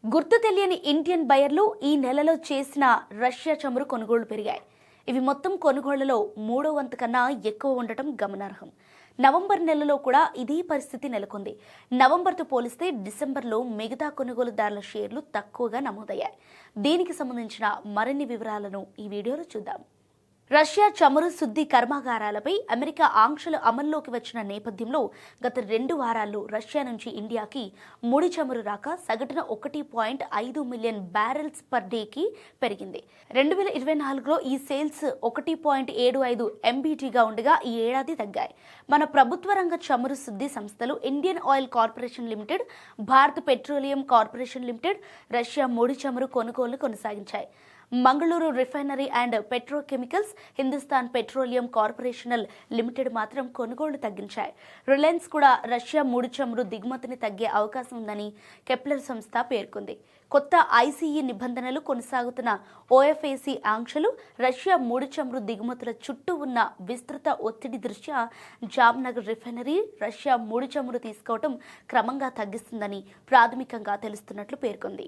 గుర్తు తెలియని ఇండియన్ బయర్లు ఈ నెలలో చేసిన రష్యా చమురు కొనుగోళ్లు పెరిగాయి. ఇవి మొత్తం కొనుగోళ్లలో 3వ వంతు కన్నా ఎక్కువ ఉండటం గమనార్హం. నవంబర్ నెలలో కూడా ఇదే పరిస్థితి నెలకొంది. నవంబర్తో పోలిస్తే డిసెంబర్లో మిగతా కొనుగోలుదారుల షేర్లు తక్కువగా నమోదయ్యాయి. దీనికి సంబంధించిన మరిన్ని వివరాలను ఈ వీడియోలో చూద్దాం. రష్యా చమురు శుద్ధి కర్మాగారాలపై అమెరికా ఆంక్షలు అమల్లోకి వచ్చిన నేపథ్యంలో గత 2 వారాల్లో రష్యా నుంచి ఇండియాకి ముడి చమురు రాక సగటున 1.5 మిలియన్ బ్యారెల్స్ పర్ డేకి పెరిగింది. 2024లో ఈ సేల్స్ 1.75 ఎంబీటీగా ఉండగా ఈ ఏడాది తగ్గాయి. మన ప్రభుత్వ రంగ చమురు శుద్ధి సంస్థలు Indian Oil Corporation Limited, Bharat Petroleum Corporation Limited Russia ముడి చమురు కొనుగోలు కొనసాగించాయి. Mangaluru Refinery and Petrochemicals, Hindustan Petroleum కార్పొరేషనల్ లిమిటెడ్ మాత్రం కొనుగోళ్లు తగ్గించాయి. రిలయన్స్ కూడా రష్యా ముడి చమురు దిగుమతిని తగ్గే అవకాశం ఉందని కెప్లర్ సంస్థ పేర్కొంది. కొత్త ఐసీఈ నిబంధనలు, కొనసాగుతున్న ఓఎఫ్ఏసీ ఆంక్షలు రష్యా ముడి చమురు దిగుమతుల చుట్టూ ఉన్న విస్తృత ఒత్తిడి దృష్ట్యా జామ్నగర్ రిఫైనరీ రష్యా ముడి చమురు తీసుకోవడం క్రమంగా తగ్గిస్తుందని ప్రాథమికంగా తెలుస్తున్నట్లు పేర్కొంది.